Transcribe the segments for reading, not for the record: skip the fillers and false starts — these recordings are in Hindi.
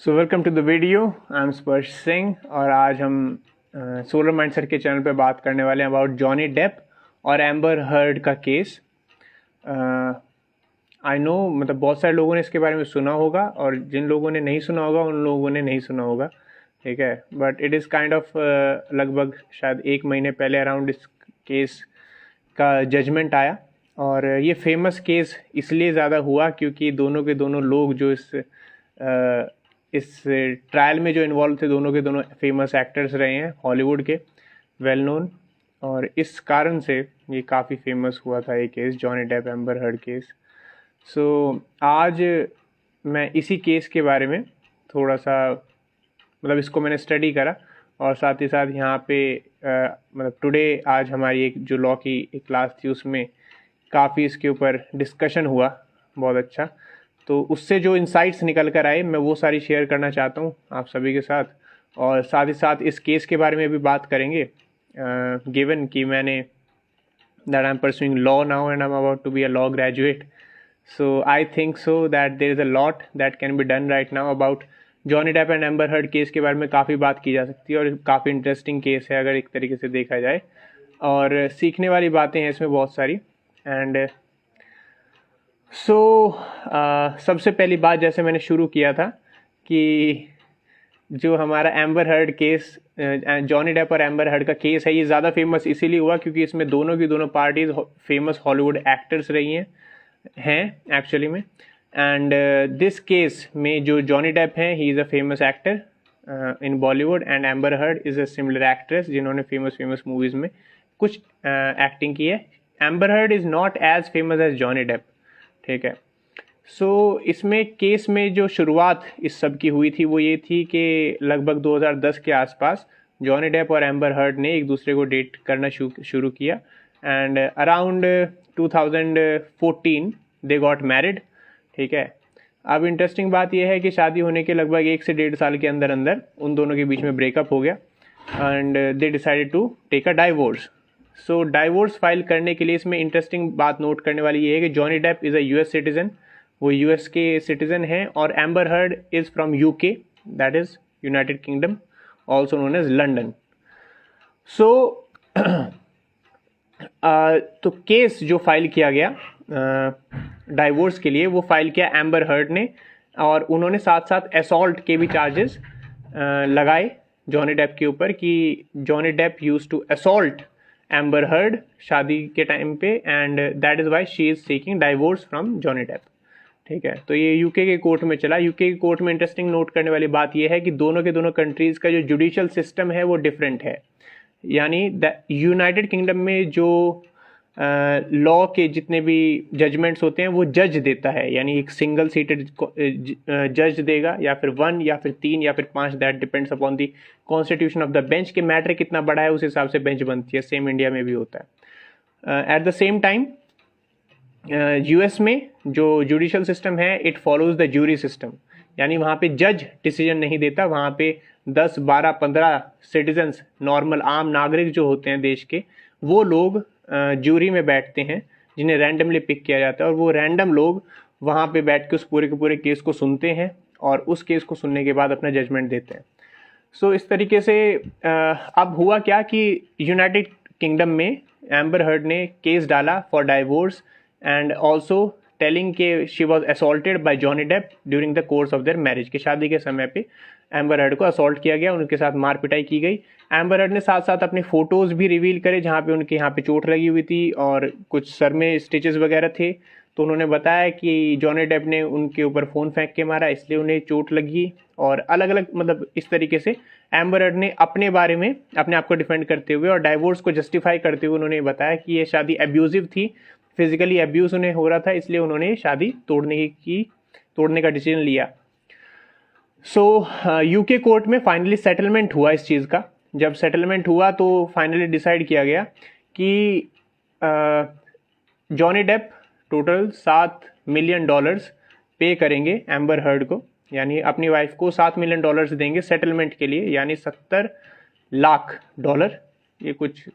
So welcome to the video. I am Sparsh Singh और आज हम सोलर माइंडसेट के चैनल पे बात करने वाले हैं अबाउट जॉनी डेप और एम्बर हर्ड का केस। आई नो मतलब बहुत सारे लोगों ने इसके बारे में सुना होगा और जिन लोगों ने नहीं सुना होगा उन लोगों ने नहीं सुना होगा, ठीक है। But it is kind of लगभग शायद 1 महीने पहले अराउंड इस केस का जजमेंट आया। और ये फेमस केस इसलिए ज़्यादा हुआ क्योंकि दोनों के दोनों लोग जो इस ट्रायल में जो इन्वॉल्व थे दोनों के दोनों फेमस एक्टर्स रहे हैं हॉलीवुड के, वेल नोन। और इस कारण से ये काफ़ी फेमस हुआ था ये case, Johnny Depp Amber Heard case. So आज मैं इसी केस के बारे में थोड़ा सा मतलब इसको मैंने स्टडी करा और साथ ही साथ यहाँ पे मतलब टुडे आज हमारी एक जो लॉ की एक क्लास थी उसमें काफ़ी इसके ऊपर डिस्कशन हुआ, बहुत अच्छा। तो उससे जो इंसाइट्स निकल कर आए मैं वो सारी शेयर करना चाहता हूँ आप सभी के साथ। और साथ ही साथ इस केस के बारे में भी बात करेंगे, गिवन कि मैंने that I'm pursuing law now and I'm about to be a law graduate. So I think so that there is a lot that can be done right now about Johnny Depp and Amber Heard case के बारे में काफ़ी बात की जा सकती है और काफ़ी इंटरेस्टिंग केस है अगर एक तरीके से देखा जाए, और सीखने वाली बातें हैं इसमें बहुत सारी। एंड सबसे पहली बात जैसे मैंने शुरू किया था कि जो हमारा Amber Heard case, Johnny Depp और एम्बर हर्ड का केस है, ये ज़्यादा फेमस इसीलिए हुआ क्योंकि इसमें दोनों की दोनों पार्टीज फेमस हॉलीवुड एक्टर्स रही हैं एक्चुअली में। एंड दिस केस में जो जॉनी डेप हैं he is a famous actor in Bollywood and Amber Heard is a similar actress जिन्होंने फेमस मूवीज़ में कुछ एक्टिंग की है। Amber Heard is not as famous as Johnny Depp, ठीक है। इसमें केस में जो शुरुआत इस सब की हुई थी वो ये थी कि लगभग 2010 के आसपास जॉनी डेप और एम्बर हर्ड ने एक दूसरे को डेट करना शुरू किया and around 2014 they got married, ठीक है। अब इंटरेस्टिंग बात यह है कि शादी होने के लगभग 1 से 1.5 साल के अंदर अंदर उन दोनों के बीच में ब्रेकअप हो गया and they decided to take a divorce. So divorce file करने के लिए इसमें इंटरेस्टिंग बात नोट करने वाली ये है कि Johnny Depp is a US citizen, वो यूएस के सिटीजन हैं, और Amber Heard is from UK, that is United Kingdom, also known as London. तो केस जो फाइल किया गया डाइवोर्स के लिए वो फाइल किया एम्बर हर्ड ने, और उन्होंने साथ साथ असॉल्ट के भी चार्जेस लगाए जॉनी डेप के ऊपर कि Johnny Depp use to assault Amber Heard शादी के टाइम पे and that is why she is seeking divorce from Johnny Depp, ठीक है। तो ये यूके के कोर्ट में चला। यूके के कोर्ट में इंटरेस्टिंग नोट करने वाली बात यह है कि दोनों के दोनों कंट्रीज़ का जो जुडिशियल सिस्टम है वो डिफरेंट है। यानी यूनाइटेड किंगडम में जो लॉ के जितने भी जजमेंट्स होते हैं वो जज देता है, यानी एक सिंगल सीटेड जज देगा या फिर 1 या फिर 3 या फिर 5, that depends upon the constitution of the bench के मैटर कितना बड़ा है उस हिसाब से बेंच बनती है। सेम इंडिया में भी होता है। At the same time US में जो जुडिशियल सिस्टम है it follows the jury system, यानी वहाँ पे जज डिसीजन नहीं देता, वहाँ पे 10, 12, 15 सिटीजन्स, नॉर्मल आम नागरिक जो होते हैं देश के, वो लोग ज्यूरी में बैठते हैं जिन्हें रैंडमली पिक किया जाता है, और वो रैंडम लोग वहाँ पे बैठ के उस पूरे के पूरे केस को सुनते हैं और उस केस को सुनने के बाद अपना जजमेंट देते हैं। सो इस तरीके से अब हुआ क्या कि यूनाइटेड किंगडम में एम्बर हर्ड ने केस डाला for divorce and also telling के she was assaulted by Johnny Depp during the course of their marriage, के शादी के समय पे एम्बर हर्ड को असॉल्ट किया गया, उनके साथ मार पिटाई की गई। एम्बर हर्ड ने साथ साथ अपने फोटोज़ भी रिवील करे जहाँ पे उनके यहाँ पे चोट लगी हुई थी और कुछ सर में स्टिचेस वगैरह थे। तो उन्होंने बताया कि जॉनी डेप ने उनके ऊपर फ़ोन फेंक के मारा इसलिए उन्हें चोट लगी, और अलग अलग मतलब इस तरीके से एम्बर हर्ड ने अपने बारे में अपने आप को डिफेंड करते हुए और डाइवोर्स को जस्टिफाई करते हुए उन्होंने बताया कि ये शादी एब्यूजिव थी, फिजिकली एब्यूज उन्हें हो रहा था, इसलिए उन्होंने शादी तोड़ने का डिसीजन लिया। यूके कोर्ट में फाइनली सेटलमेंट हुआ इस चीज़ का। जब सेटलमेंट हुआ तो फाइनली डिसाइड किया गया कि जॉनी डेप टोटल $7 मिलियन पे करेंगे एम्बर हर्ड को, यानी अपनी वाइफ को $7 मिलियन देंगे सेटलमेंट के लिए, यानी $70 लाख, ये कुछ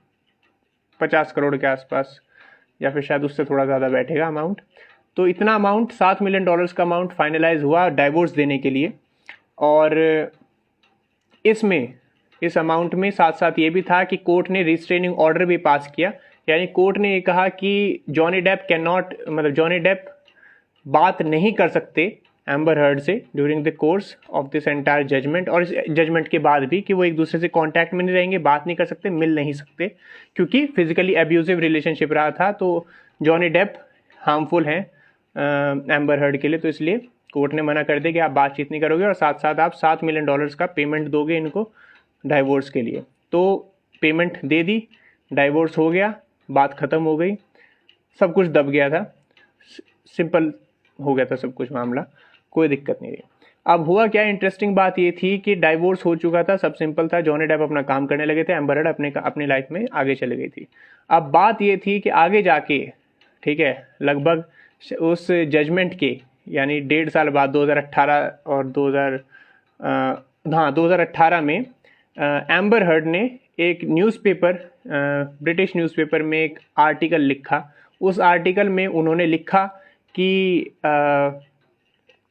50 करोड़ के आसपास या फिर शायद उससे थोड़ा ज़्यादा बैठेगा अमाउंट। तो इतना अमाउंट $7 मिलियन का अमाउंट फाइनलाइज हुआ डाइवोर्स देने के लिए। और इस अमाउंट में साथ साथ ये भी था कि कोर्ट ने रिस्ट्रेनिंग ऑर्डर भी पास किया, यानी कोर्ट ने ये कहा कि जॉनी डेप बात नहीं कर सकते एम्बर हर्ड से during the course of this entire judgement, और इस जजमेंट के बाद भी कि वो एक दूसरे से कांटेक्ट में नहीं रहेंगे, बात नहीं कर सकते, मिल नहीं सकते, क्योंकि फिजिकली एब्यूजिव रिलेशनशिप रहा था। तो जॉनी डेप हार्मफुल हैं एम्बर हर्ड के लिए, तो इसलिए कोर्ट ने मना कर दिया कि आप बातचीत नहीं करोगे और साथ साथ आप $7 मिलियन का पेमेंट दोगे इनको डाइवोर्स के लिए। तो पेमेंट दे दी, डाइवोर्स हो गया, बात ख़त्म हो गई, सब कुछ दब गया था, सिंपल हो गया था सब कुछ, मामला कोई दिक्कत नहीं रही। अब हुआ क्या, इंटरेस्टिंग बात ये थी कि डाइवोर्स हो चुका था, सब सिंपल था, जॉनी डेप अपना काम करने लगे थे, एम्बर हर्ड अपनी लाइफ में आगे चले गई थी। अब बात ये थी कि आगे जाके, ठीक है, लगभग उस जजमेंट के यानी 1.5 साल बाद 2018 और 2018 में एम्बर हर्ड ने एक न्यूज़पेपर, ब्रिटिश न्यूज़पेपर में एक आर्टिकल लिखा। उस आर्टिकल में उन्होंने लिखा कि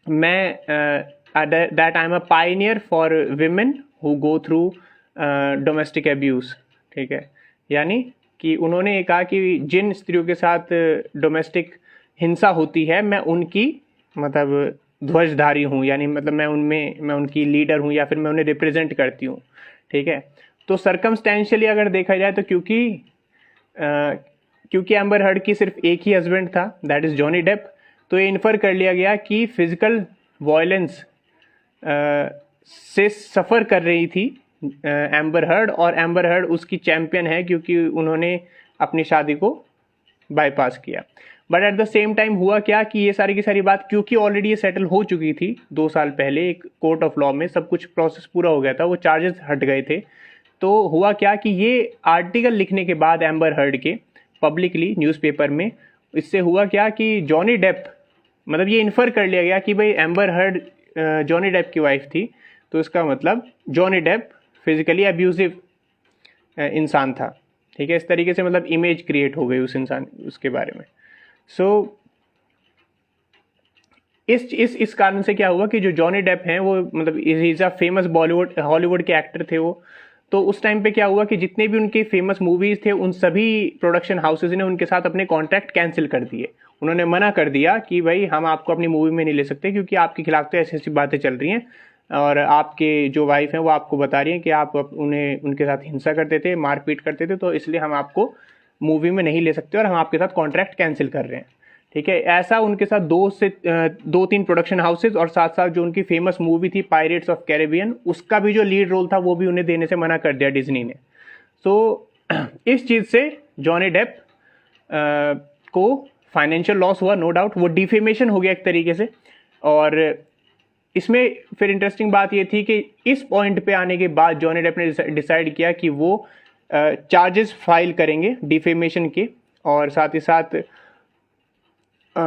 that I am a Pioneer for women who go through domestic abuse, ठीक है, यानी कि उन्होंने ये कहा कि जिन स्त्रियों के साथ डोमेस्टिक हिंसा होती है, मैं उनकी ध्वजधारी हूँ, यानी मैं उनकी लीडर हूँ या फिर मैं उन्हें रिप्रेजेंट करती हूँ, ठीक है। तो सर्कमस्टेंशियली अगर देखा जाए तो क्योंकि एम्बर हर्ड की सिर्फ एक ही हस्बैंड था, दैट इज़ जॉनी डेप, तो ये इन्फर कर लिया गया कि फिजिकल वायलेंस से सफ़र कर रही थी एम्बर हर्ड, और एम्बर हर्ड उसकी चैम्पियन है क्योंकि उन्होंने अपनी शादी को बाईपास किया। But at the same time हुआ क्या कि ये सारी की सारी बात, क्योंकि ऑलरेडी ये सेटल हो चुकी थी 2 साल पहले एक कोर्ट ऑफ लॉ में, सब कुछ प्रोसेस पूरा हो गया था, वो चार्जेस हट गए थे। तो हुआ क्या कि ये आर्टिकल लिखने के बाद एम्बर हर्ड के पब्लिकली न्यूज़पेपर में, इससे हुआ क्या कि जॉनी डेप, ये इन्फर कर लिया गया कि भाई एम्बर हर्ड जॉनी डेप की वाइफ थी, तो इसका मतलब जॉनी डेप फिजिकली एब्यूजिव इंसान था, ठीक है। इस तरीके से इमेज क्रिएट हो गई उसके बारे में। सो इस कारण से क्या हुआ कि जो जॉनी डेप हैं वो इज अ फेमस हॉलीवुड के एक्टर थे वो। तो उस टाइम पे क्या हुआ कि जितने भी उनके फेमस मूवीज थे उन सभी प्रोडक्शन हाउसेज ने उनके साथ अपने कॉन्ट्रैक्ट कैंसिल कर दिए। उन्होंने मना कर दिया कि भाई हम आपको अपनी मूवी में नहीं ले सकते क्योंकि आपके खिलाफ तो ऐसी ऐसी बातें चल रही हैं और आपके जो वाइफ हैं वो आपको बता रही हैं कि आप उनके साथ हिंसा करते थे, मारपीट करते थे, तो इसलिए हम आपको मूवी में नहीं ले सकते और हम आपके साथ कॉन्ट्रैक्ट कैंसिल कर रहे हैं, ठीक है। ऐसा उनके साथ 2-3 प्रोडक्शन हाउसेज और साथ साथ जो उनकी फेमस मूवी थी पायरेट्स ऑफ कैरेबियन, उसका भी जो लीड रोल था वो भी उन्हें देने से मना कर दिया डिज्नी ने। तो इस चीज़ से जॉनी डेप को फाइनेंशियल लॉस हुआ, नो डाउट, वो डिफेमेशन हो गया एक तरीके से। और इसमें फिर इंटरेस्टिंग बात ये थी कि इस पॉइंट पे आने के बाद जॉनी डेप ने डिसाइड किया कि वो चार्जेस फाइल करेंगे डिफेमेशन के, और साथ ही साथ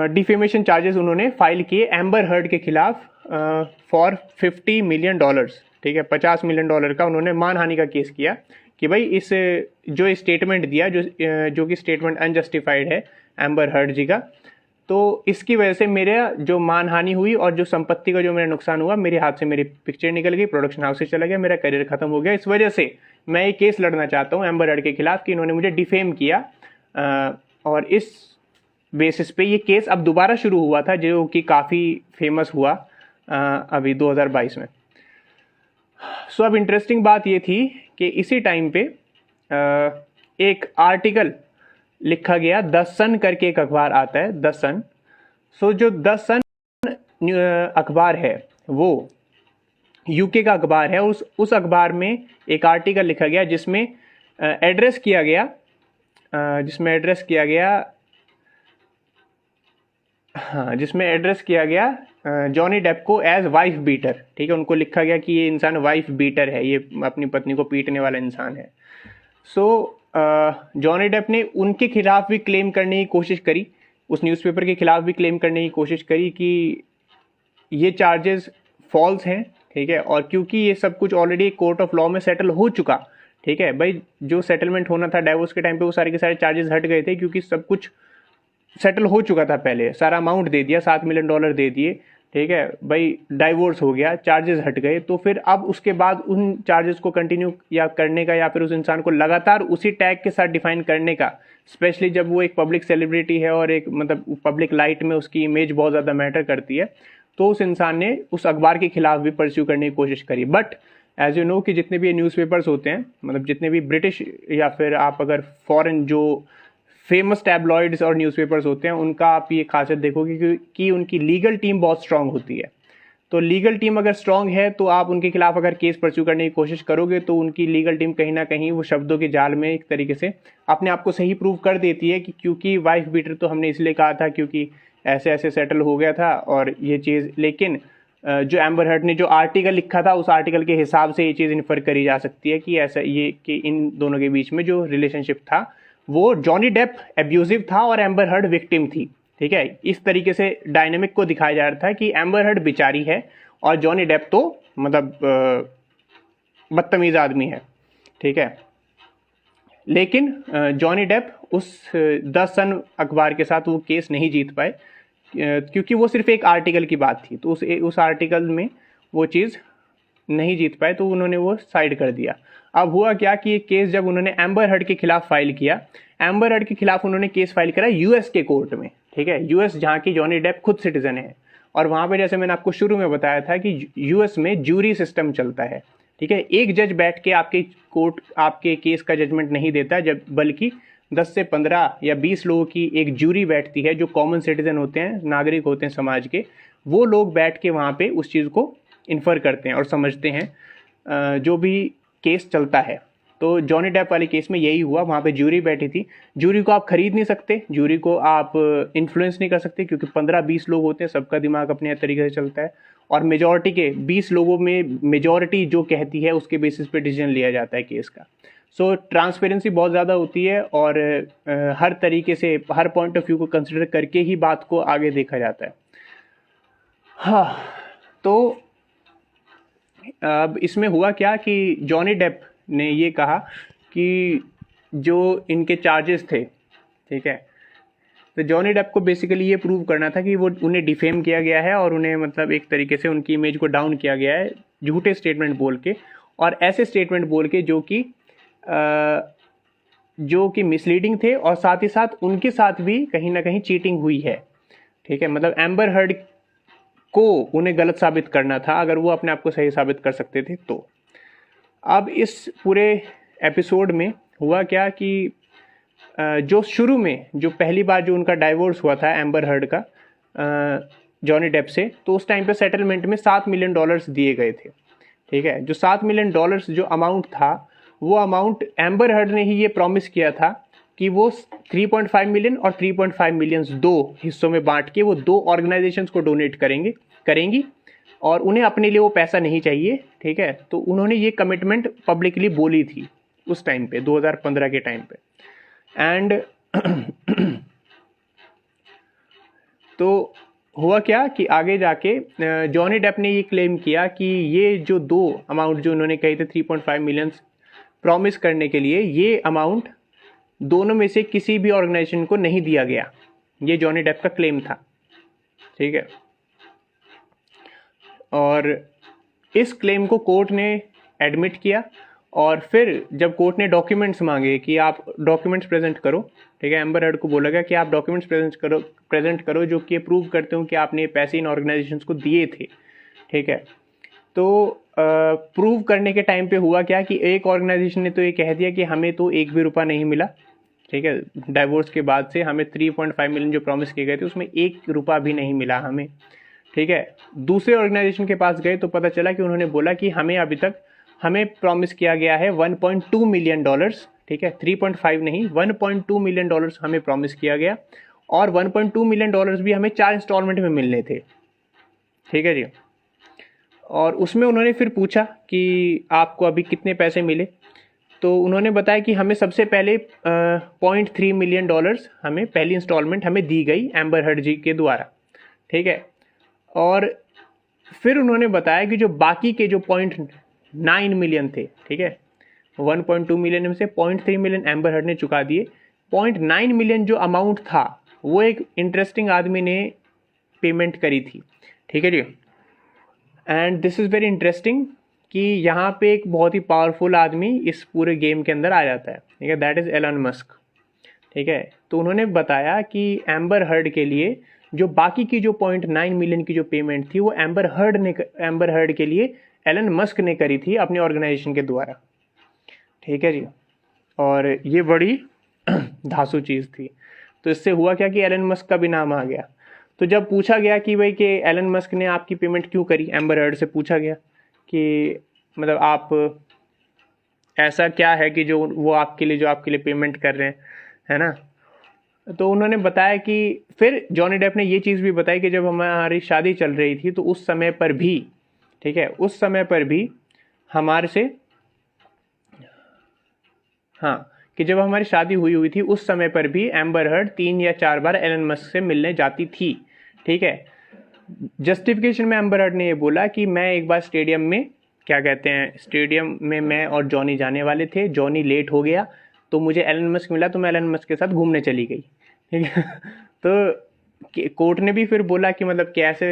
डिफेमेशन चार्जेस उन्होंने फाइल किए एम्बर हर्ड के खिलाफ फॉर $50 मिलियन, ठीक है, $50 मिलियन का उन्होंने मानहानि का केस किया कि भाई इस जो स्टेटमेंट दिया जो कि स्टेटमेंट अनजस्टिफाइड है एम्बर हर्ड जी का, तो इसकी वजह से मेरे जो मानहानि हुई और जो संपत्ति का जो मेरा नुकसान हुआ, मेरे हाथ से मेरी पिक्चर निकल गई, प्रोडक्शन हाउस से चला गया, मेरा करियर खत्म हो गया। इस वजह से मैं ये केस लड़ना चाहता हूँ एम्बर हर्ड के खिलाफ कि इन्होंने मुझे डिफेम किया, और इस बेसिस पे ये केस अब दोबारा शुरू हुआ था जो कि काफ़ी फेमस हुआ अभी 2022 में। सो अब इंटरेस्टिंग बात ये थी कि इसी टाइम पे एक आर्टिकल लिखा गया, द सन करके एक अखबार आता है, द सन। सो जो द सन अखबार है वो यूके का अखबार है। उस अखबार में एक आर्टिकल लिखा गया जिसमें एड्रेस किया गया जॉनी डेप को एज वाइफ बीटर, ठीक है। उनको लिखा गया कि ये इंसान वाइफ बीटर है, ये अपनी पत्नी को पीटने वाला इंसान है। सो जॉनी डेप ने उनके खिलाफ भी क्लेम करने की कोशिश करी, उस न्यूज़पेपर के खिलाफ भी क्लेम करने की कोशिश करी कि ये चार्जेस फॉल्स हैं, ठीक है। और क्योंकि ये सब कुछ ऑलरेडी कोर्ट ऑफ लॉ में सेटल हो चुका, ठीक है, भाई जो सेटलमेंट होना था डाइवोर्स के टाइम पे वो सारे के सारे चार्जेस हट गए थे क्योंकि सब कुछ सेटल हो चुका था, पहले सारा अमाउंट दे दिया, $7 मिलियन दे दिए, ठीक है भाई, डाइवोर्स हो गया, चार्जेस हट गए, तो फिर अब उसके बाद उन चार्जेस को कंटिन्यू या करने का या फिर उस इंसान को लगातार उसी टैग के साथ डिफाइन करने का, स्पेशली जब वो एक पब्लिक सेलिब्रिटी है और एक मतलब पब्लिक लाइट में उसकी इमेज बहुत ज़्यादा मैटर करती है, तो उस इंसान ने उस अखबार के खिलाफ भी परस्यू करने की कोशिश करी। बट एज यू नो कि जितने भी न्यूज़पेपर्स होते हैं, मतलब जितने भी ब्रिटिश या फिर आप अगर फॉरेन जो फेमस टैबलॉइड्स और न्यूज़पेपर्स होते हैं, उनका आप ये खासियत देखोगे कि उनकी लीगल टीम बहुत स्ट्रांग होती है। तो लीगल टीम अगर स्ट्रांग है तो आप उनके खिलाफ अगर केस परस्यू करने की कोशिश करोगे तो उनकी लीगल टीम कहीं ना कहीं वो शब्दों के जाल में एक तरीके से अपने आप को सही प्रूव कर देती है कि क्योंकि वाइफ बीटर तो हमने इसलिए कहा था क्योंकि ऐसे ऐसे सेटल हो गया था और ये चीज़, लेकिन जो एम्बर हर्ड ने जो आर्टिकल लिखा था उस आर्टिकल के हिसाब से ये चीज़ इन्फर करी जा सकती है कि ऐसा ये कि इन दोनों के बीच में जो रिलेशनशिप था वो जॉनी डेप एब्यूजिव था और एम्बर हर्ड विक्टिम थी। ठीक है, इस तरीके से डायनेमिक को दिखाया जा रहा था कि एम्बर हर्ड बेचारी है और जॉनी डेप तो मतलब बदतमीज आदमी है। ठीक है, लेकिन जॉनी डेप उस द सन अखबार के साथ वो केस नहीं जीत पाए क्योंकि वो सिर्फ एक आर्टिकल की बात थी, तो उस आर्टिकल में वो चीज़ नहीं जीत पाए, तो उन्होंने वो साइड कर दिया। अब हुआ क्या कि ये केस जब उन्होंने एम्बर हर्ड के खिलाफ फाइल किया, एम्बर हर्ड के खिलाफ उन्होंने केस फाइल करा यूएस के कोर्ट में। ठीक है, यूएस जहाँ की जॉनी डेप खुद सिटीजन है, और वहाँ पे जैसे मैंने आपको शुरू में बताया था कि यूएस में ज्यूरी सिस्टम चलता है। ठीक है, एक जज बैठ के आपके केस का जजमेंट नहीं देता, जब बल्कि 10 से 15 या 20 लोगों की एक ज्यूरी बैठती है, जो कॉमन सिटीजन होते हैं, नागरिक होते हैं समाज के, वो लोग बैठ के वहाँ पे उस चीज़ को इन्फर करते हैं और समझते हैं जो भी केस चलता है। तो जॉनी डेप वाले केस में यही हुआ, वहाँ पे ज्यूरी बैठी थी। ज्यूरी को आप खरीद नहीं सकते, ज्यूरी को आप इन्फ्लुएंस नहीं कर सकते क्योंकि 15-20 लोग होते हैं, सबका दिमाग अपने तरीके से चलता है, और मेजॉरिटी के 20 लोगों में मेजॉरिटी जो कहती है उसके बेसिस पे डिसीजन लिया जाता है केस का। सो ट्रांसपेरेंसी बहुत ज़्यादा होती है और हर तरीके से हर पॉइंट ऑफ व्यू को कंसिडर करके ही बात को आगे देखा जाता है। हाँ, तो अब इसमें हुआ क्या कि जॉनी डेप ने ये कहा कि जो इनके चार्जेस थे, ठीक है, तो जॉनी डेप को बेसिकली ये प्रूव करना था कि वो उन्हें डिफेम किया गया है और उन्हें मतलब एक तरीके से उनकी इमेज को डाउन किया गया है झूठे स्टेटमेंट बोल के, और ऐसे स्टेटमेंट बोल के जो कि मिसलीडिंग थे, और साथ ही साथ उनके साथ भी कहीं ना कहीं चीटिंग हुई है। ठीक है, मतलब एम्बर हर्ड को उन्हें गलत साबित करना था, अगर वो अपने आप को सही साबित कर सकते थे तो। अब इस पूरे एपिसोड में हुआ क्या कि जो शुरू में जो पहली बार जो उनका डाइवोर्स हुआ था एम्बर हर्ड का जॉनी डेप से, तो उस टाइम पे सेटलमेंट में $7 मिलियन दिए गए थे। ठीक है, जो $7 मिलियन जो अमाउंट था, वो अमाउंट एम्बर हर्ड ने ही ये प्रॉमिस किया था कि वो 3.5 मिलियन और 3.5 मिलियन दो हिस्सों में बांट के वो दो ऑर्गेनाइजेशंस को डोनेट करेंगी, और उन्हें अपने लिए वो पैसा नहीं चाहिए। ठीक है, तो उन्होंने ये कमिटमेंट पब्लिकली बोली थी उस टाइम पे, 2015 के टाइम पे। एंड तो हुआ क्या कि आगे जाके जॉनी डेप ने ये क्लेम किया कि ये जो दो अमाउंट जो उन्होंने कहे थे 3.5 मिलियन प्रॉमिस करने के लिए, ये अमाउंट दोनों में से किसी भी ऑर्गेनाइजेशन को नहीं दिया गया। ये जॉनी डेप का क्लेम था। ठीक है, और इस क्लेम को कोर्ट ने एडमिट किया, और फिर जब कोर्ट ने डॉक्यूमेंट्स मांगे कि आप डॉक्यूमेंट्स प्रेजेंट करो, ठीक है, एम्बर हर्ड को बोला गया कि आप डॉक्यूमेंट्स प्रेजेंट करो जो कि प्रूव करते हो कि आपने पैसे इन ऑर्गेनाइजेशंस को दिए थे। ठीक है, तो प्रूव करने के टाइम पे हुआ क्या कि एक ऑर्गेनाइजेशन ने तो ये कह दिया कि हमें तो एक भी रुपया नहीं मिला। ठीक है, डाइवोर्स के बाद से हमें 3.5 मिलियन जो प्रॉमिस किए गए थे उसमें एक रुपया भी नहीं मिला हमें। ठीक है, दूसरे ऑर्गेनाइजेशन के पास गए तो पता चला कि उन्होंने बोला कि हमें प्रॉमिस किया गया है $1.2 मिलियन। ठीक है, 3.5 नहीं, $1.2 मिलियन हमें प्रॉमिस किया गया, और $1.2 मिलियन भी हमें 4 इंस्टॉलमेंट में मिलने थे। ठीक है जी, और उसमें उन्होंने फिर पूछा कि आपको अभी कितने पैसे मिले, तो उन्होंने बताया कि हमें सबसे पहले $0.3 मिलियन हमें पहली इंस्टॉलमेंट हमें दी गई एम्बर हर्ड जी के द्वारा। ठीक है, और फिर उन्होंने बताया कि जो बाकी के जो 0.9 मिलियन थे, ठीक है, 1.2 मिलियन में से 0.3 मिलियन एम्बर हर्ड ने चुका दिए। 0.9 मिलियन जो अमाउंट था वो एक इंटरेस्टिंग आदमी ने पेमेंट करी थी, ठीक है जी। And this is very interesting कि यहाँ पे एक बहुत ही पावरफुल आदमी इस पूरे गेम के अंदर आ जाता है, ठीक है, दैट इज़ एलन मस्क। ठीक है, तो उन्होंने बताया कि एम्बर हर्ड के लिए जो बाकी की जो 0.9 मिलियन की जो पेमेंट थी वो एम्बर हर्ड के लिए एलन मस्क ने करी थी अपनी ऑर्गेनाइजेशन के द्वारा। ठीक है जी, और ये बड़ी धांसू चीज़ थी। तो इससे हुआ क्या कि एलन मस्क का भी नाम आ गया। तो जब पूछा गया कि भाई कि एलन मस्क ने आपकी पेमेंट क्यों करी, एम्बर हर्ड से पूछा गया कि मतलब आप ऐसा क्या है कि जो वो आपके लिए पेमेंट कर रहे हैं, है ना। तो उन्होंने बताया कि फिर जॉनी डेप ने ये चीज़ भी बताई कि जब हमारी शादी चल रही थी तो उस समय पर भी, ठीक है, उस समय पर भी हमारे से, हाँ, कि जब हमारी शादी हुई थी उस समय पर भी एम्बर हर्ड 3 या 4 बार एलन मस्क से मिलने जाती थी। ठीक है, जस्टिफिकेशन में एम्बर हर्ड ने ये बोला कि मैं एक बार स्टेडियम में, क्या कहते हैं, स्टेडियम में मैं और जॉनी जाने वाले थे, जॉनी लेट हो गया तो मुझे एलन मस्क मिला तो मैं एलन मस्क के साथ घूमने चली गई। ठीक है तो कोर्ट ने भी फिर बोला कि मतलब कैसे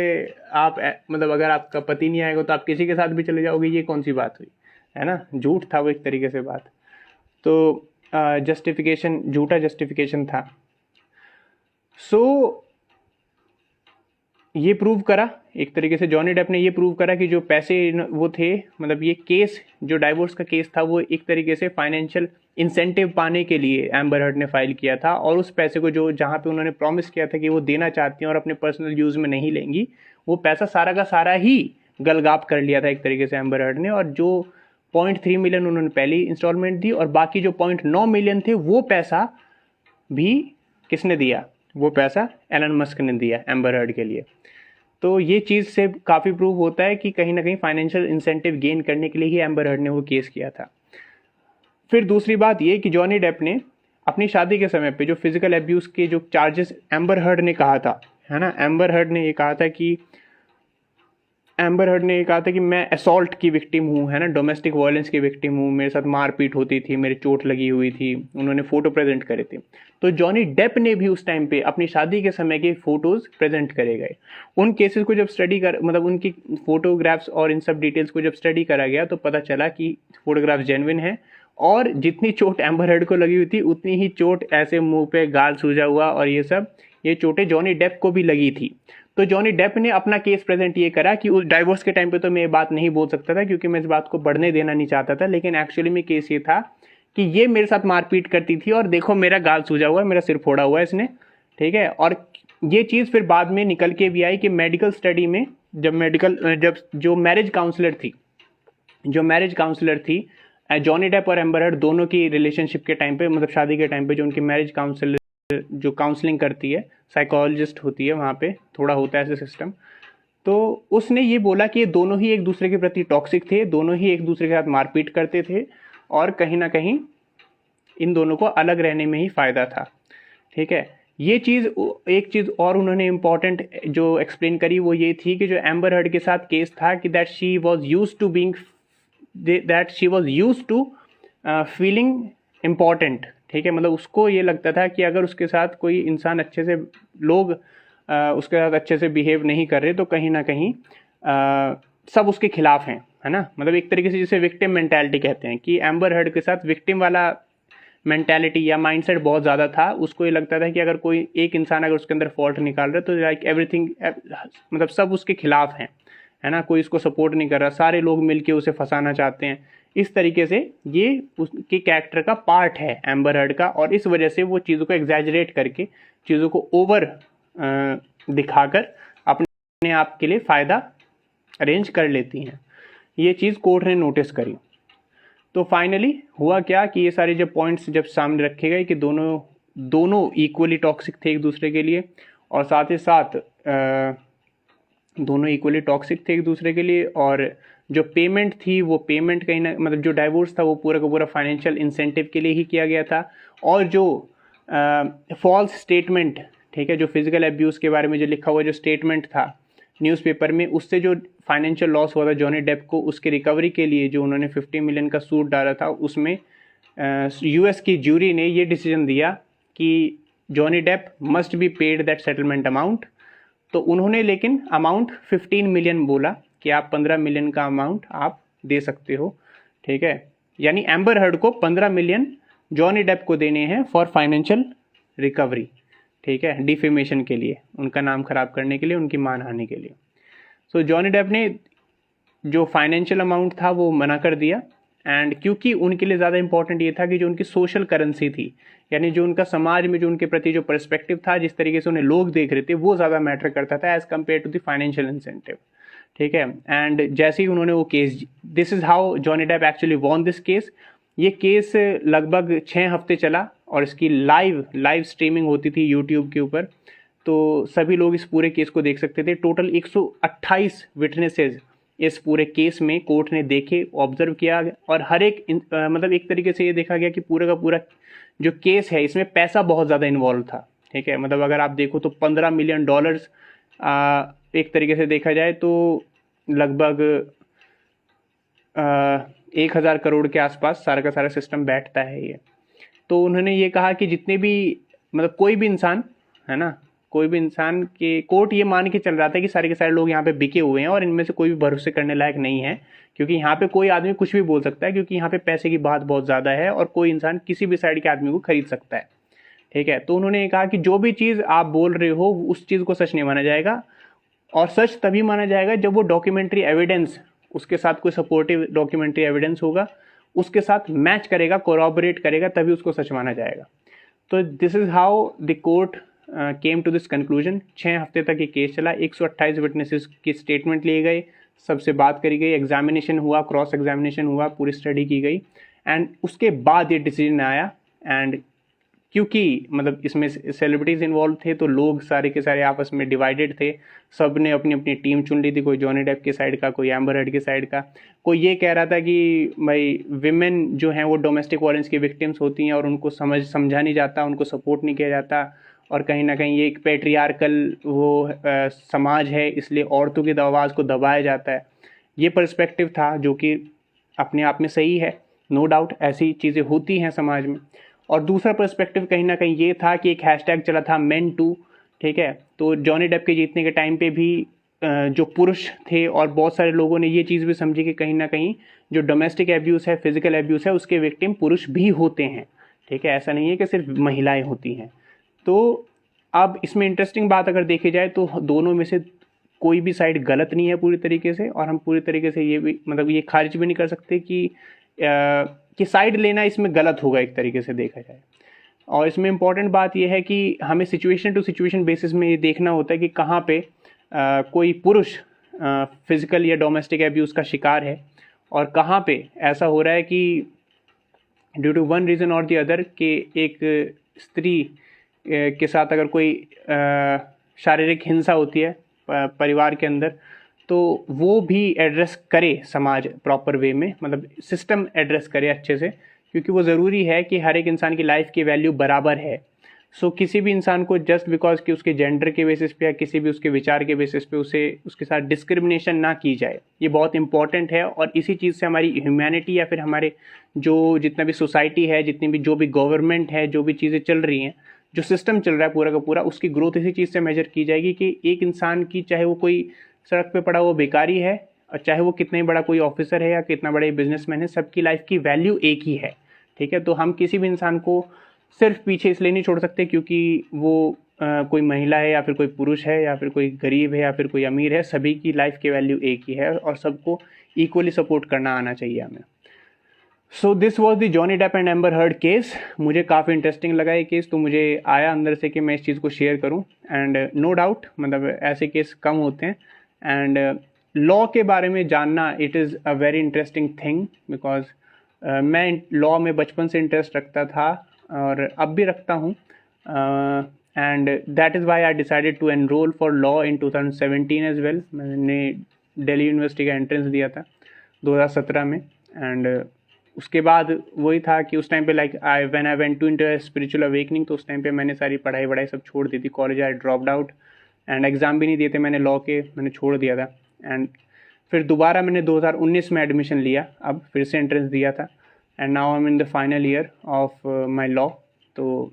आप मतलब अगर आपका पति नहीं आएगा तो आप किसी के साथ भी चले जाओगे, ये कौन सी बात हुई, है ना। झूठ था वो एक तरीके से बात। तो जस्टिफिकेशन, झूठा जस्टिफिकेशन था। सो ये प्रूव करा एक तरीके से, जॉनी डेप ने ये प्रूव करा कि जो पैसे वो थे, मतलब ये केस जो डाइवोर्स का केस था वो एक तरीके से फाइनेंशियल इंसेंटिव पाने के लिए एम्बर हर्ड ने फाइल किया था, और उस पैसे को जो जहाँ पे उन्होंने प्रॉमिस किया था कि वो देना चाहती हैं और अपने पर्सनल यूज़ में नहीं लेंगी, वो पैसा सारा का सारा ही गलगाप कर लिया था एक तरीके से एम्बर हर्ड ने। और जो 0.3 मिलियन उन्होंने पहली इंस्टॉलमेंट दी और बाकी जो 0.9 मिलियन थे वो पैसा भी किसने दिया, वो पैसा एलन मस्क ने दिया एम्बर हर्ड के लिए। तो ये चीज़ से काफ़ी प्रूव होता है कि कहीं ना कहीं फाइनेंशियल इंसेंटिव गेन करने के लिए ही एम्बर हर्ड ने वो केस किया था। फिर दूसरी बात ये कि जॉनी डेप ने अपनी शादी के समय पे जो फिजिकल एब्यूज़ के जो चार्जेस एम्बर हर्ड ने कहा था, है ना, एम्बर हर्ड ने ये कहा था कि मैं असॉल्ट की विक्टिम हूँ, है ना, डोमेस्टिक वायलेंस की विक्टिम हूँ, मेरे साथ मारपीट होती थी, मेरे चोट लगी हुई थी, उन्होंने फ़ोटो प्रेजेंट करे थे। तो जॉनी डेप ने भी उस टाइम पे अपनी शादी के समय के फ़ोटोज़ प्रेजेंट करे गए। उन केसेस को जब स्टडी कर, मतलब उनकी फ़ोटोग्राफ्स और इन सब डिटेल्स को जब स्टडी करा गया तो पता चला कि फ़ोटोग्राफ जेन्युइन है, और जितनी चोट एम्बर हर्ड को लगी हुई थी उतनी ही चोट ऐसे मुंह पे गाल सूजा हुआ और ये चोटें जॉनी डेप को भी लगी थी। तो जॉनी डेप ने अपना केस प्रेजेंट ये करा कि उस डाइवोर्स के टाइम पे तो मैं ये बात नहीं बोल सकता था क्योंकि मैं इस बात को बढ़ने देना नहीं चाहता था, लेकिन एक्चुअली में केस ये था कि ये मेरे साथ मारपीट करती थी और देखो मेरा गाल सूजा हुआ है, मेरा सिर फोड़ा हुआ है इसने। ठीक है, और ये चीज़ फिर बाद में निकल के भी आई कि मेडिकल स्टडी में जब जो मैरिज काउंसलर थी जॉनी डेप और एम्बर हर्ड दोनों की रिलेशनशिप के टाइम पे, मतलब शादी के टाइम पे, जो उनकी मैरिज काउंसलर जो काउंसलिंग करती है, साइकोलॉजिस्ट होती है, वहाँ पे थोड़ा होता है ऐसे सिस्टम, तो उसने ये बोला कि ये दोनों ही एक दूसरे के प्रति टॉक्सिक थे, दोनों ही एक दूसरे के साथ मारपीट करते थे और कहीं ना कहीं इन दोनों को अलग रहने में ही फ़ायदा था। ठीक है, ये चीज़, एक चीज़ और उन्होंने इम्पॉर्टेंट जो एक्सप्लेन करी वो ये थी कि जो एम्बर हर्ड के साथ केस था कि that she was use to feeling important. ठीक है, मतलब उसको ये लगता था कि अगर उसके साथ कोई इंसान अच्छे से, लोग उसके साथ अच्छे से बिहेव नहीं कर रहे तो कहीं ना कहीं सब उसके खिलाफ हैं, है ना। मतलब एक तरीके से जिसे विक्टिम मेंटालिटी कहते हैं कि एम्बर हर्ड के साथ विक्टिम वाला मेंटालिटी या माइंडसेट बहुत ज़्यादा था। उसको ये लगता था कि अगर कोई एक इंसान अगर उसके अंदर फॉल्ट निकाल रहा है तो लाइक एवरीथिंग, मतलब सब उसके खिलाफ हैं, है ना, कोई इसको सपोर्ट नहीं कर रहा, सारे लोग मिलके उसे फंसाना चाहते हैं। इस तरीके से ये उसके कैरेक्टर का पार्ट है एम्बर हर्ड का, और इस वजह से वो चीज़ों को एग्जैजरेट करके, चीज़ों को ओवर दिखाकर अपने आप के लिए फ़ायदा अरेंज कर लेती हैं। ये चीज़ कोर्ट ने नोटिस करी। तो फाइनली हुआ क्या कि ये सारे जब पॉइंट्स जब सामने रखे गए कि दोनों इक्वली टॉक्सिक थे एक दूसरे के लिए, और साथ ही साथ दोनों इक्वली टॉक्सिक थे एक दूसरे के लिए, और जो पेमेंट थी वो पेमेंट कहीं ना, मतलब जो डाइवोर्स था वो पूरा का पूरा फाइनेंशियल इंसेंटिव के लिए ही किया गया था, और जो फॉल्स स्टेटमेंट, ठीक है, जो फिजिकल एब्यूज़ के बारे में जो लिखा हुआ जो स्टेटमेंट था न्यूज़पेपर में, उससे जो फाइनेंशियल लॉस हुआ था जॉनी डेप को, उसके रिकवरी के लिए जो उन्होंने 50 मिलियन का सूट डाला था, उसमें यूएस की ज्यूरी ने ये डिसीजन दिया कि Johnny Depp must be paid that settlement amount, तो उन्होंने लेकिन अमाउंट 15 मिलियन बोला कि आप 15 मिलियन का अमाउंट आप दे सकते हो, ठीक है। यानी एम्बर हर्ड को 15 मिलियन जॉनी डेप को देने हैं फॉर फाइनेंशियल रिकवरी, ठीक है, डिफेमेशन के लिए, उनका नाम खराब करने के लिए, उनकी मानहानि के लिए। सो जॉनी डेप ने जो फाइनेंशियल अमाउंट था वो मना कर दिया, एंड क्योंकि उनके लिए ज़्यादा इंपॉर्टेंट ये था कि जो उनकी सोशल करेंसी थी, यानी जो उनका समाज में जो उनके प्रति जो पर्सपेक्टिव था, जिस तरीके से उन्हें लोग देख रहे थे, वो ज़्यादा मैटर करता था as compare to the financial incentive, ठीक है। एंड जैसे ही उन्होंने वो case, this is how Johnny Depp actually won this case. ये केस लगभग 6 हफ्ते चला और इसकी लाइव स्ट्रीमिंग होती थी यूट्यूब के ऊपर, तो सभी लोग इस पूरे केस को देख सकते थे। टोटल 128 विटनेसेस इस पूरे केस में कोर्ट ने देखे, ऑब्जर्व किया, और हर एक मतलब एक तरीके से ये देखा गया कि पूरा का पूरा जो केस है इसमें पैसा बहुत ज़्यादा इन्वॉल्व था, ठीक है। मतलब अगर आप देखो तो $15 मिलियन एक तरीके से देखा जाए तो लगभग 1,000 करोड़ के आसपास सारा का सारा सिस्टम बैठता है ये। तो उन्होंने ये कहा कि जितने भी मतलब कोई भी इंसान है ना, कोई भी इंसान के, कोर्ट ये मान के चल रहा था कि सारे के सारे लोग यहाँ पे बिके हुए हैं और इनमें से कोई भी भरोसे करने लायक नहीं है, क्योंकि यहाँ पे कोई आदमी कुछ भी बोल सकता है, क्योंकि यहाँ पे पैसे की बात बहुत ज़्यादा है और कोई इंसान किसी भी साइड के आदमी को खरीद सकता है, ठीक है। तो उन्होंने ये कहा कि जो भी चीज़ आप बोल रहे हो उस चीज़ को सच नहीं माना जाएगा, और सच तभी माना जाएगा जब वो डॉक्यूमेंट्री एविडेंस, उसके साथ कोई सपोर्टिव डॉक्यूमेंट्री एविडेंस होगा, उसके साथ मैच करेगा, कोरॉबरेट करेगा, तभी उसको सच माना जाएगा। तो this is how the court came to this conclusion. 6 हफ्ते तक ये केस चला, 128 विटनेसेस की स्टेटमेंट लिए गए, सबसे बात करी गई, एग्जामिनेशन हुआ, क्रॉस एग्जामिनेशन हुआ, पूरी स्टडी की गई, एंड उसके बाद ये डिसीजन आया। एंड क्योंकि मतलब इसमें सेलिब्रिटीज़ इन्वॉल्व थे तो लोग सारे के सारे आपस में डिवाइडेड थे, सब ने अपनी अपनी टीम चुन ली थी, कोई जॉनी डेप के साइड का, कोई एम्बर हर्ड के साइड का, कोई ये कह रहा था कि भाई विमेन जो हैं वो डोमेस्टिक वायलेंस की विक्टिम्स होती हैं और उनको समझा नहीं जाता, उनको सपोर्ट नहीं किया जाता, और कहीं ना कहीं ये एक पेट्रियार्कल वो समाज है, इसलिए औरतों की आवाज़ को दबाया जाता है। ये पर्सपेक्टिव था जो कि अपने आप में सही है, नो डाउट ऐसी चीज़ें होती हैं समाज में। और दूसरा पर्सपेक्टिव कहीं ना कहीं ये था कि एक हैशटैग चला था मेन टू, ठीक है। तो जॉनी डेप के जीतने के टाइम पे भी जो पुरुष थे और बहुत सारे लोगों ने ये चीज़ भी समझी कि कहीं ना कहीं जो डोमेस्टिक एब्यूज़ है, फिजिकल एब्यूज़ है, उसके विक्टिम पुरुष भी होते हैं, ठीक है, ऐसा नहीं है कि सिर्फ महिलाएं होती हैं। तो अब इसमें इंटरेस्टिंग बात अगर देखी जाए तो दोनों में से कोई भी साइड गलत नहीं है पूरी तरीके से, और हम पूरी तरीके से ये भी मतलब ये खारिज भी नहीं कर सकते कि साइड लेना इसमें गलत होगा एक तरीके से देखा जाए। और इसमें इम्पॉर्टेंट बात यह है कि हमें सिचुएशन टू सिचुएशन बेसिस में ये देखना होता है कि कहाँ पे कोई पुरुष फिजिकल या डोमेस्टिक एब्यूज़ का शिकार है और कहाँ पे ऐसा हो रहा है कि ड्यू टू वन रीज़न और दी अदर कि एक स्त्री के साथ अगर कोई शारीरिक हिंसा होती है परिवार के अंदर, तो वो भी एड्रेस करे समाज प्रॉपर वे में, मतलब सिस्टम एड्रेस करे अच्छे से, क्योंकि वो ज़रूरी है कि हर एक इंसान की लाइफ की वैल्यू बराबर है। सो किसी भी इंसान को जस्ट बिकॉज कि उसके जेंडर के बेसिस पे या किसी भी उसके विचार के बेसिस पे उसे उसके साथ डिस्क्रिमिनेशन ना की जाए, ये बहुत इंपॉर्टेंट है। और इसी चीज़ से हमारी ह्यूमैनिटी या फिर हमारे जो जितना भी सोसाइटी है, जितनी भी जो भी गवर्नमेंट है, जो भी चीज़ें चल रही हैं, जो सिस्टम चल रहा है पूरा का पूरा, उसकी ग्रोथ इसी चीज़ से मेजर की जाएगी कि एक इंसान की, चाहे वो कोई सड़क पे पड़ा वो बेकारी है और चाहे वो कितना ही बड़ा कोई ऑफिसर है या कितना बड़ा बिजनेसमैन है, सबकी लाइफ की वैल्यू एक ही है, ठीक है। तो हम किसी भी इंसान को सिर्फ पीछे इसलिए नहीं छोड़ सकते क्योंकि वो कोई महिला है या फिर कोई पुरुष है या फिर कोई गरीब है या फिर कोई अमीर है, सभी की लाइफ की वैल्यू एक ही है और सबको इक्वली सपोर्ट करना आना चाहिए हमें। So this was the Johnny Depp and Amber Heard case. मुझे काफ़ी इंटरेस्टिंग लगा ये केस, तो मुझे आया अंदर से कि मैं इस चीज़ को शेयर करूं। एंड नो डाउट मतलब ऐसे केस कम होते हैं, एंड लॉ के बारे में जानना it is a very interesting thing, because मैं लॉ में बचपन से इंटरेस्ट रखता था और अब भी रखता हूँ, and that is why I decided to enrol for law in 2017 as well. मैंने दिल्ली यूनिवर्सिटी का एंट्रेंस दिया था 2017 में, एंड उसके बाद वही था कि उस टाइम पे like when I went to into a spiritual awakening, तो उस टाइम पे मैंने सारी पढ़ाई वढ़ाई सब छोड़ दी थी, college I dropped out and exam भी नहीं दिए थे मैंने लॉ के, मैंने छोड़ दिया था। एंड फिर दोबारा मैंने 2019 में एडमिशन लिया, अब फिर से एंट्रेंस दिया था, and now I am in the final year of my law. तो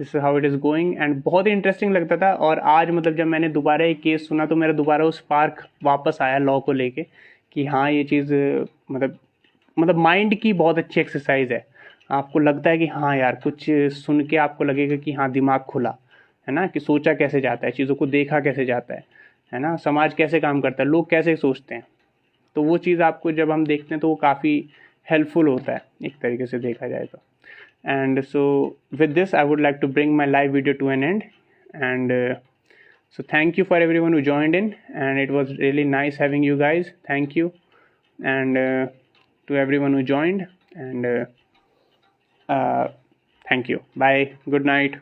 this is how it is going. And बहुत ही इंटरेस्टिंग लगता था। और आज मतलब जब मैंने दोबारा एक केस सुना तो मेरा दोबारा वो स्पार्क वापस आया लॉ को लेके कि हाँ ये चीज़ मतलब माइंड की बहुत अच्छी एक्सरसाइज है। आपको लगता है कि हाँ यार कुछ सुन के आपको लगेगा कि हाँ दिमाग खुला है ना, कि सोचा कैसे जाता है, चीज़ों को देखा कैसे जाता है ना, समाज कैसे काम करता है, लोग कैसे सोचते हैं। तो वो चीज़ आपको जब हम देखते हैं तो वो काफ़ी हेल्पफुल होता है एक तरीके से देखा जाए तो। And so with this I would like to bring my live video to an end. And so thank you for everyone who joined in, and it was really nice having you guys. Thank you. And to everyone who joined, and thank you. Bye. Good night.